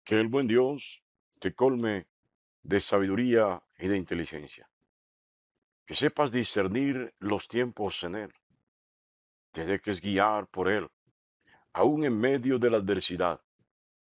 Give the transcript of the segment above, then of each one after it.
Que el buen Dios te colme de sabiduría y de inteligencia, que sepas discernir los tiempos en Él, te dejes guiar por Él, aún en medio de la adversidad.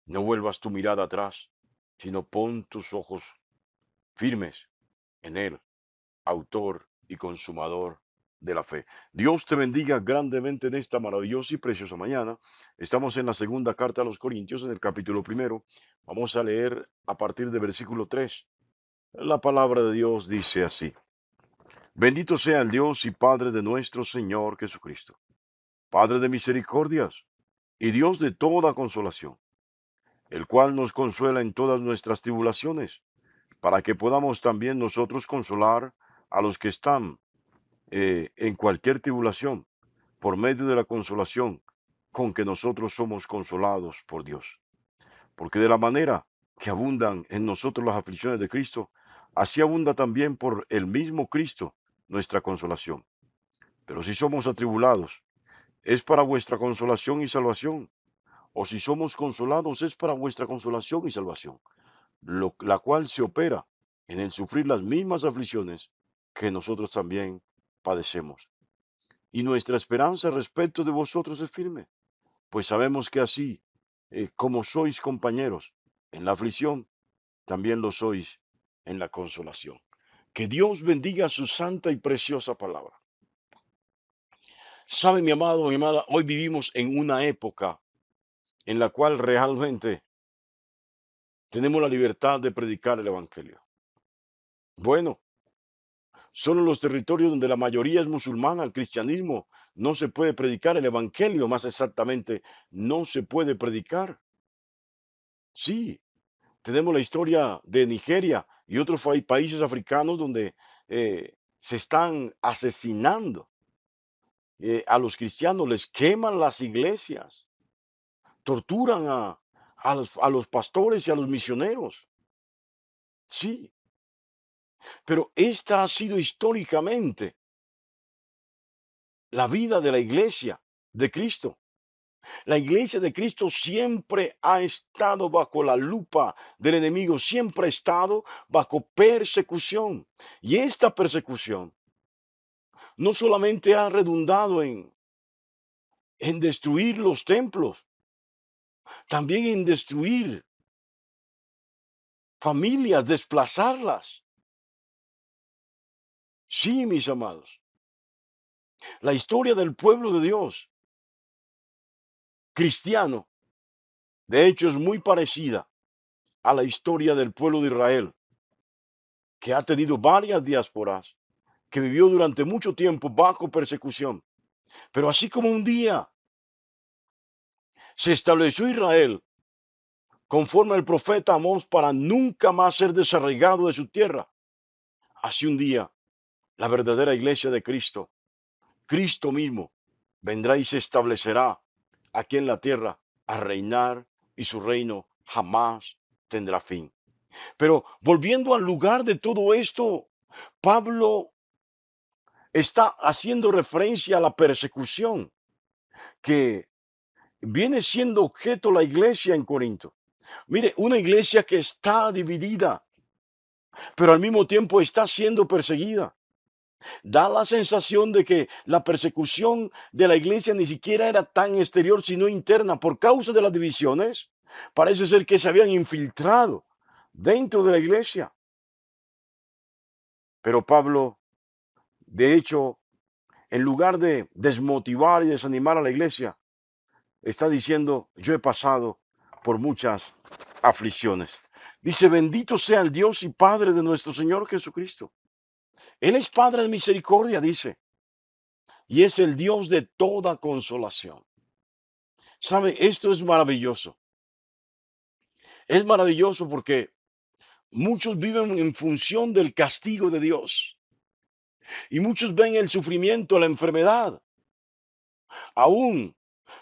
No vuelvas tu mirada atrás, sino pon tus ojos firmes en Él, autor y consumador de la fe. Dios te bendiga grandemente en esta maravillosa y preciosa mañana. Estamos en la segunda carta a los Corintios, en el capítulo primero. Vamos a leer a partir del versículo 3. La palabra de Dios dice así: Bendito sea el Dios y Padre de nuestro Señor Jesucristo, Padre de misericordias y Dios de toda consolación, el cual nos consuela en todas nuestras tribulaciones, para que podamos también nosotros consolar a los que están en cualquier tribulación, por medio de la consolación con que nosotros somos consolados por Dios. Porque de la manera que abundan en nosotros las aflicciones de Cristo, así abunda también por el mismo Cristo nuestra consolación. Pero si somos atribulados, es para vuestra consolación y salvación, o si somos consolados, es para vuestra consolación y salvación, la cual se opera en el sufrir las mismas aflicciones que nosotros también padecemos. Y nuestra esperanza respecto de vosotros es firme, pues sabemos que así como sois compañeros en la aflicción, también lo sois en la consolación. Que Dios bendiga su santa y preciosa palabra. Sabe, mi amado, mi amada, hoy vivimos en una época en la cual realmente tenemos la libertad de predicar el Evangelio. Bueno, solo en los territorios donde la mayoría es musulmana, el cristianismo, no se puede predicar el Evangelio, más exactamente, no se puede predicar. Sí, tenemos la historia de Nigeria y otros países africanos donde se están asesinando a los cristianos, les queman las iglesias, torturan a los pastores y a los misioneros. Sí, pero esta ha sido históricamente la vida de la iglesia de Cristo. La iglesia de Cristo siempre ha estado bajo la lupa del enemigo, siempre ha estado bajo persecución. Y esta persecución no solamente ha redundado en destruir los templos, también en destruir familias, desplazarlas. Sí, mis amados, la historia del pueblo de Dios cristiano, de hecho, es muy parecida a la historia del pueblo de Israel, que ha tenido varias diásporas, que vivió durante mucho tiempo bajo persecución. Pero así como un día se estableció Israel conforme al profeta Amós para nunca más ser desarraigado de su tierra, así un día la verdadera iglesia de Cristo, Cristo mismo, vendrá y se establecerá aquí en la tierra a reinar y su reino jamás tendrá fin. Pero volviendo al lugar de todo esto, Pablo está haciendo referencia a la persecución que viene siendo objeto la iglesia en Corinto. Mire, una iglesia que está dividida, pero al mismo tiempo está siendo perseguida. Da la sensación de que la persecución de la iglesia ni siquiera era tan exterior, sino interna. Por causa de las divisiones, parece ser que se habían infiltrado dentro de la iglesia. Pero Pablo, de hecho, en lugar de desmotivar y desanimar a la iglesia, está diciendo: yo he pasado por muchas aflicciones. Dice: bendito sea el Dios y Padre de nuestro Señor Jesucristo. Él es Padre de misericordia, dice, y es el Dios de toda consolación. ¿Sabe? Esto es maravilloso. Es maravilloso porque muchos viven en función del castigo de Dios y muchos ven el sufrimiento, la enfermedad, aún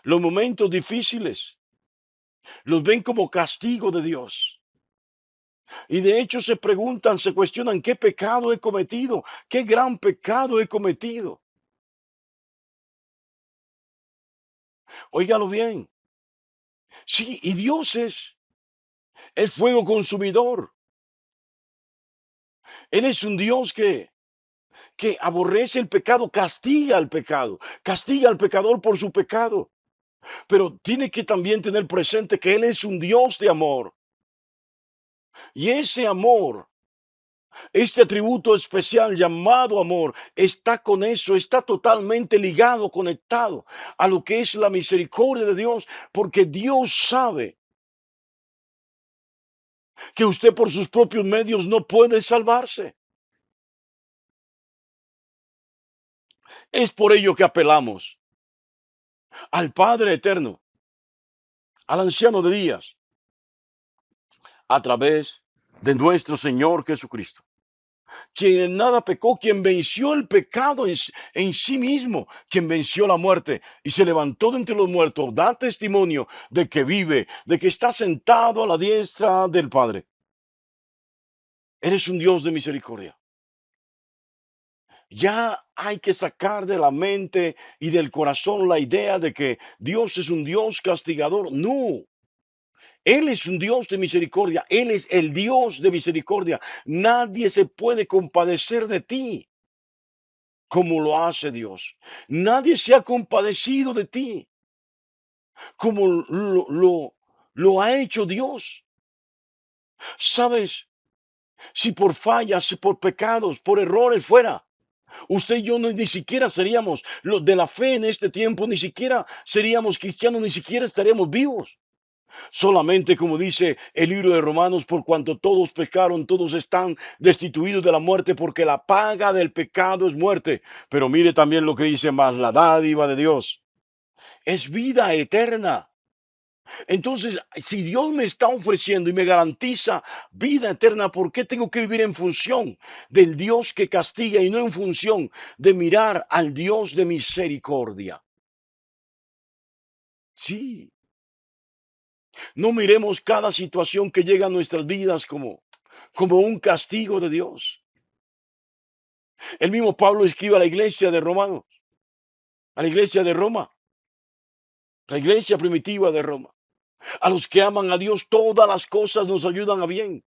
los momentos difíciles, los ven como castigo de Dios. Y de hecho se preguntan, se cuestionan: ¿qué pecado he cometido? ¿Qué gran pecado he cometido? Óigalo bien. Sí, y Dios es es fuego consumidor. Él es un Dios que aborrece el pecado, castiga al pecador por su pecado. Pero tiene que también tener presente que Él es un Dios de amor. Y ese amor, este atributo especial llamado amor, está con eso, está totalmente ligado, conectado a lo que es la misericordia de Dios, porque Dios sabe que usted por sus propios medios no puede salvarse. Es por ello que apelamos al Padre Eterno, al Anciano de Días, a través de nuestro Señor Jesucristo, quien en nada pecó, quien venció el pecado en sí mismo, quien venció la muerte y se levantó de entre los muertos, da testimonio de que vive, de que está sentado a la diestra del Padre. Eres un Dios de misericordia. Ya hay que sacar de la mente y del corazón la idea de que Dios es un Dios castigador. No, Él es un Dios de misericordia. Él es el Dios de misericordia. Nadie se puede compadecer de ti como lo hace Dios. Nadie se ha compadecido de ti como lo ha hecho Dios. ¿Sabes? Si por fallas, si por pecados, por errores fuera, usted y yo no, ni siquiera seríamos los de la fe en este tiempo, ni siquiera seríamos cristianos, ni siquiera estaríamos vivos. Solamente como dice el libro de Romanos, por cuanto todos pecaron, todos están destituidos de la muerte, porque la paga del pecado es muerte. Pero mire también lo que dice más, la dádiva de Dios es vida eterna. Entonces, si Dios me está ofreciendo y me garantiza vida eterna, ¿por qué tengo que vivir en función del Dios que castiga y no en función de mirar al Dios de misericordia? Sí, no miremos cada situación que llega a nuestras vidas como un castigo de Dios. El mismo Pablo escribe a la iglesia de Romanos, a la iglesia de Roma, la iglesia primitiva de Roma. A los que aman a Dios, todas las cosas nos ayudan a bien.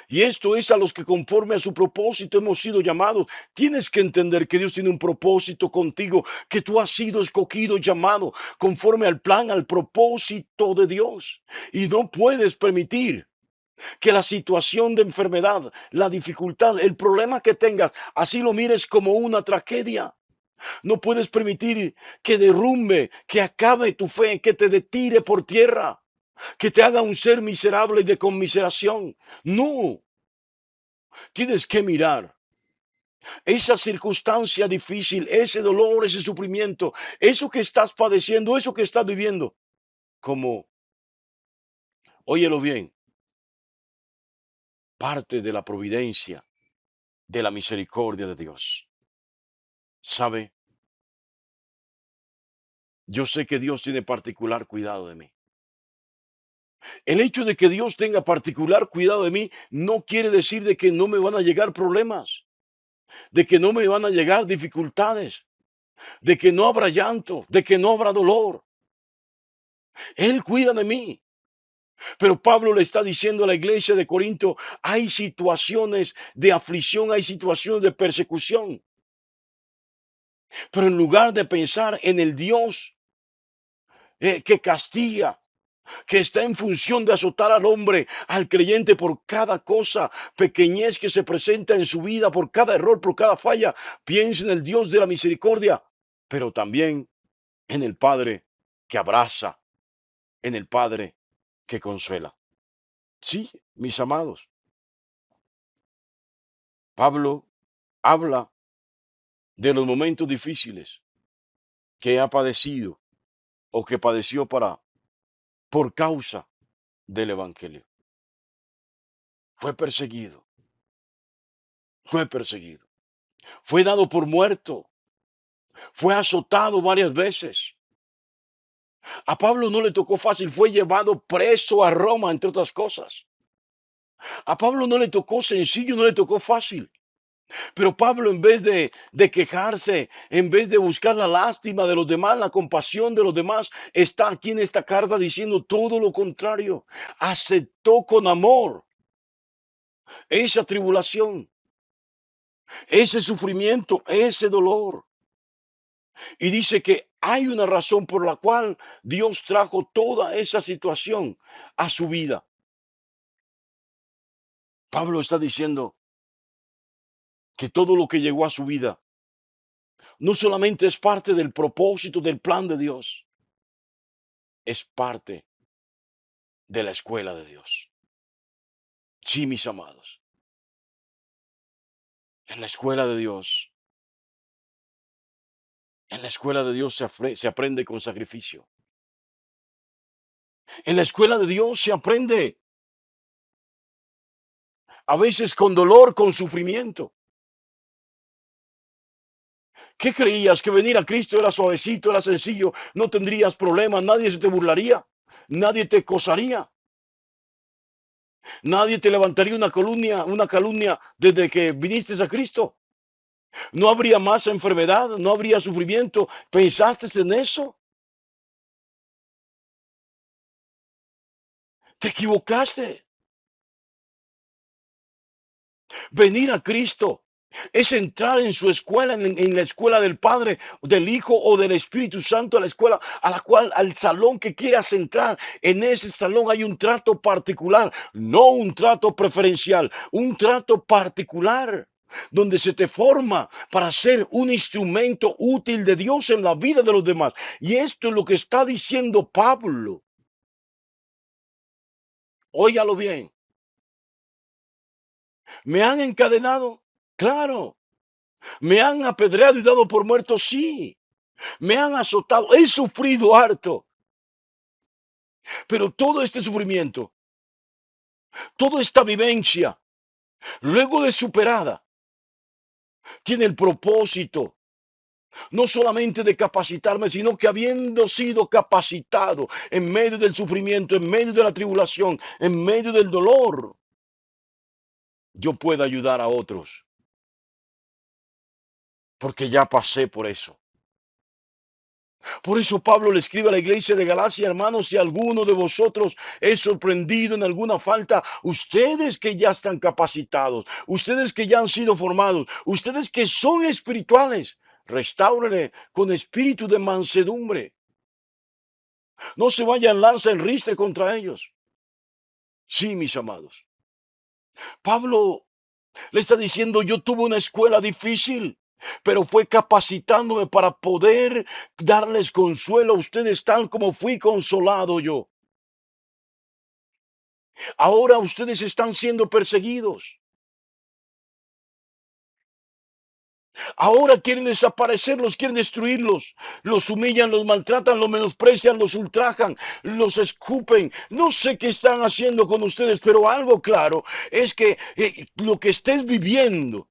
Y esto es a los que conforme a su propósito hemos sido llamados. Tienes que entender que Dios tiene un propósito contigo, que tú has sido escogido, llamado conforme al plan, al propósito de Dios. Y no puedes permitir que la situación de enfermedad, la dificultad, el problema que tengas, así lo mires como una tragedia. No puedes permitir que derrumbe, que acabe tu fe, que te tire por tierra, que te haga un ser miserable y de conmiseración. No, tienes que mirar esa circunstancia difícil, ese dolor, ese sufrimiento, eso que estás padeciendo, eso que estás viviendo, como, óyelo bien, parte de la providencia, de la misericordia de Dios. ¿Sabe? Yo sé que Dios tiene particular cuidado de mí. El hecho de que Dios tenga particular cuidado de mí no quiere decir de que no me van a llegar problemas, de que no me van a llegar dificultades, de que no habrá llanto, de que no habrá dolor. Él cuida de mí. Pero Pablo le está diciendo a la iglesia de Corinto, hay situaciones de aflicción, hay situaciones de persecución. Pero en lugar de pensar en el Dios que castiga, que está en función de azotar al hombre, al creyente por cada cosa pequeñez que se presenta en su vida, por cada error, por cada falla, piensa en el Dios de la misericordia, pero también en el Padre que abraza, en el Padre que consuela. Sí, mis amados, Pablo habla de los momentos difíciles que ha padecido o que padeció por causa del Evangelio. Fue perseguido, fue perseguido, fue dado por muerto, fue azotado varias veces. A Pablo no le tocó fácil, fue llevado preso a Roma, entre otras cosas. A Pablo no le tocó sencillo, no le tocó fácil. Pero Pablo, en vez de quejarse, en vez de buscar la lástima de los demás, la compasión de los demás, está aquí en esta carta diciendo todo lo contrario. Aceptó con amor esa tribulación, ese sufrimiento, ese dolor. Y dice que hay una razón por la cual Dios trajo toda esa situación a su vida. Pablo está diciendo que todo lo que llegó a su vida no solamente es parte del propósito del plan de Dios, es parte de la escuela de Dios. Sí, mis amados, en la escuela de Dios, en la escuela de Dios se aprende con sacrificio. En la escuela de Dios se aprende a veces con dolor, con sufrimiento. ¿Qué creías? ¿Que venir a Cristo era suavecito, era sencillo? No tendrías problemas, nadie se te burlaría, nadie te acosaría, nadie te levantaría una calumnia desde que viniste a Cristo. No habría más enfermedad, no habría sufrimiento. ¿Pensaste en eso? Te equivocaste. Venir a Cristo es entrar en su escuela, en la escuela del Padre, del Hijo o del Espíritu Santo, a la escuela a la cual, al salón que quieras entrar. En ese salón hay un trato particular, no un trato preferencial, un trato particular, donde se te forma para ser un instrumento útil de Dios en la vida de los demás. Y esto es lo que está diciendo Pablo. Óigalo bien. ¿Me han encadenado? Claro. ¿Me han apedreado y dado por muerto? Sí. Me han azotado. He sufrido harto. Pero todo este sufrimiento, toda esta vivencia, luego de superada, tiene el propósito no solamente de capacitarme, sino que habiendo sido capacitado en medio del sufrimiento, en medio de la tribulación, en medio del dolor, yo pueda ayudar a otros, porque ya pasé por eso. Por eso Pablo le escribe a la iglesia de Galacia, hermanos, si alguno de vosotros es sorprendido en alguna falta, ustedes que ya están capacitados, ustedes que ya han sido formados, ustedes que son espirituales, restáurenle con espíritu de mansedumbre. No se vayan lanza en ristre contra ellos. Sí, mis amados. Pablo le está diciendo, yo tuve una escuela difícil, pero fue capacitándome para poder darles consuelo a ustedes tal como fui consolado yo. Ahora ustedes están siendo perseguidos. Ahora quieren desaparecerlos, quieren destruirlos. Los humillan, los maltratan, los menosprecian, los ultrajan, los escupen. No sé qué están haciendo con ustedes, pero algo claro es que lo que estés viviendo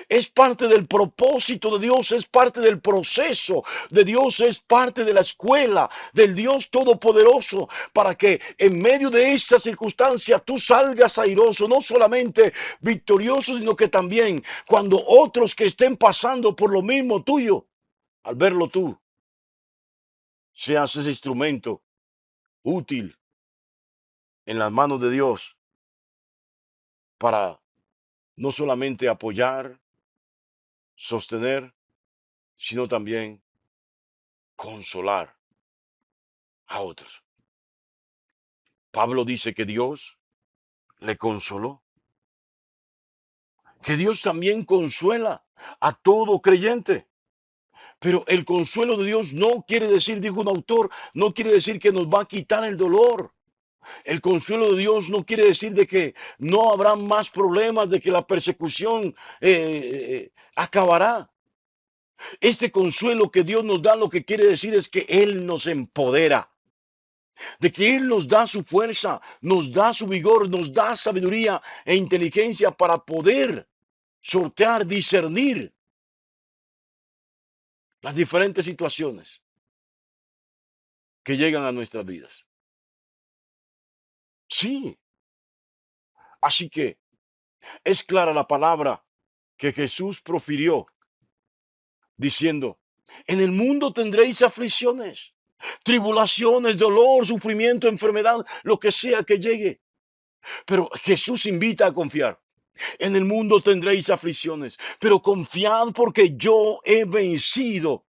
es parte del propósito de Dios, es parte del proceso de Dios, es parte de la escuela del Dios Todopoderoso, para que en medio de esta circunstancia tú salgas airoso, no solamente victorioso, sino que también cuando otros que estén pasando por lo mismo tuyo, al verlo tú, seas ese instrumento útil en las manos de Dios para no solamente apoyar, sostener, sino también consolar a otros. Pablo dice que Dios le consoló, que Dios también consuela a todo creyente. Pero el consuelo de Dios no quiere decir, dijo un autor, no quiere decir que nos va a quitar el dolor. El consuelo de Dios no quiere decir de que no habrá más problemas, de que la persecución acabará. Este consuelo que Dios nos da lo que quiere decir es que Él nos empodera, de que Él nos da su fuerza, nos da su vigor, nos da sabiduría e inteligencia para poder sortear, discernir las diferentes situaciones que llegan a nuestras vidas. Sí, así que es clara la palabra que Jesús profirió diciendo, en el mundo tendréis aflicciones, tribulaciones, dolor, sufrimiento, enfermedad, lo que sea que llegue. Pero Jesús invita a confiar. En el mundo tendréis aflicciones, pero confiad porque yo he vencido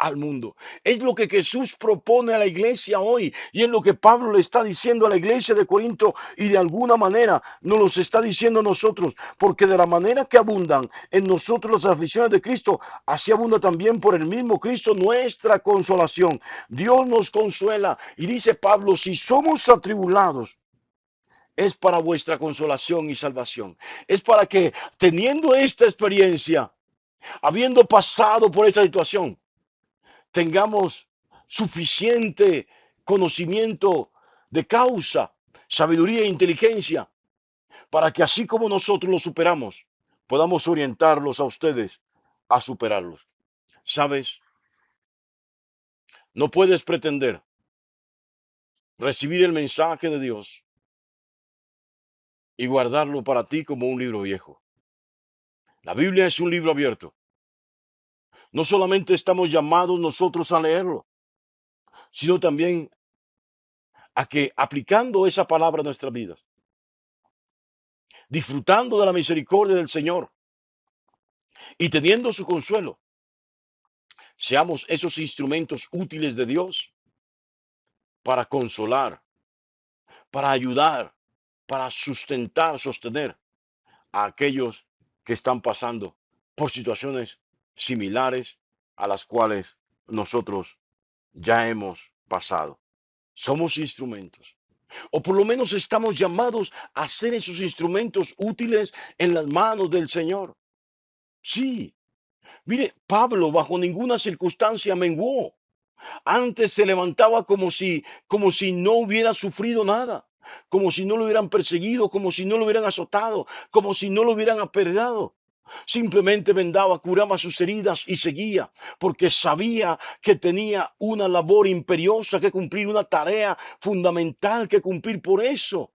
al mundo. Es lo que Jesús propone a la iglesia hoy y es lo que Pablo le está diciendo a la iglesia de Corinto y de alguna manera nos los está diciendo a nosotros, porque de la manera que abundan en nosotros las aflicciones de Cristo, así abunda también por el mismo Cristo nuestra consolación. Dios nos consuela y dice Pablo, si somos atribulados, es para vuestra consolación y salvación. Es para que teniendo esta experiencia, habiendo pasado por esta situación, tengamos suficiente conocimiento de causa, sabiduría e inteligencia, para que así como nosotros lo superamos, podamos orientarlos a ustedes a superarlos. ¿Sabes? No puedes pretender recibir el mensaje de Dios y guardarlo para ti como un libro viejo. La Biblia es un libro abierto. No solamente estamos llamados nosotros a leerlo, sino también a que aplicando esa palabra a nuestras vidas, disfrutando de la misericordia del Señor y teniendo su consuelo, seamos esos instrumentos útiles de Dios para consolar, para ayudar, para sustentar, sostener a aquellos que están pasando por situaciones similares a las cuales nosotros ya hemos pasado. Somos instrumentos. O por lo menos estamos llamados a ser esos instrumentos útiles en las manos del Señor. Sí, mire, Pablo bajo ninguna circunstancia menguó. Antes se levantaba como si no hubiera sufrido nada, como si no lo hubieran perseguido, como si no lo hubieran azotado, como si no lo hubieran apedreado. Simplemente vendaba, curaba sus heridas y seguía, porque sabía que tenía una labor imperiosa que cumplir, una tarea fundamental que cumplir. Por eso,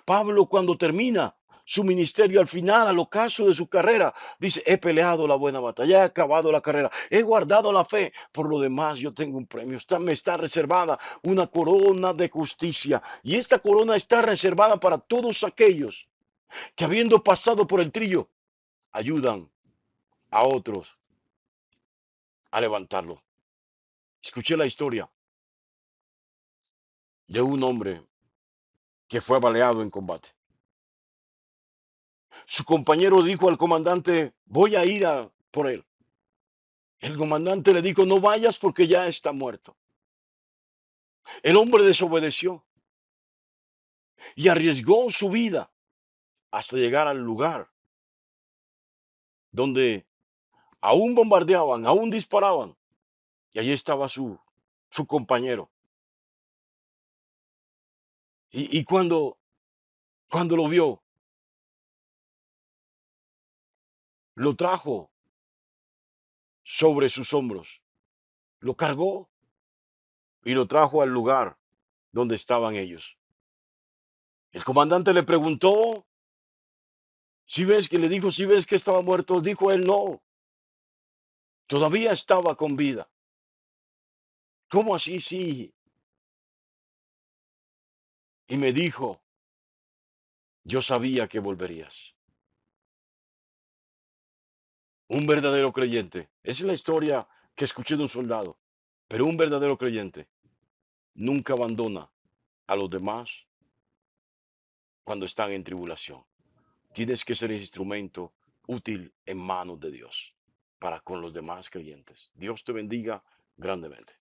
Pablo cuando termina su ministerio al final, al ocaso de su carrera, dice, he peleado la buena batalla, he acabado la carrera, he guardado la fe, por lo demás yo tengo un premio, me está reservada una corona de justicia y esta corona está reservada para todos aquellos que habiendo pasado por el trillo, ayudan a otros a levantarlo. Escuché la historia de un hombre que fue baleado en combate. Su compañero dijo al comandante, voy a ir por él. El comandante le dijo, no vayas porque ya está muerto. El hombre desobedeció y arriesgó su vida hasta llegar al lugar donde aún bombardeaban, aún disparaban. Y allí estaba su compañero. Y cuando lo vio, lo trajo sobre sus hombros, lo cargó y lo trajo al lugar donde estaban ellos. El comandante le preguntó, si ves que le dijo, si ves que estaba muerto, dijo él, no, todavía estaba con vida. ¿Cómo así? Sí. Y me dijo, yo sabía que volverías. Un verdadero creyente. Esa es la historia que escuché de un soldado. Pero un verdadero creyente nunca abandona a los demás cuando están en tribulación. Tienes que ser instrumento útil en manos de Dios para con los demás creyentes. Dios te bendiga grandemente.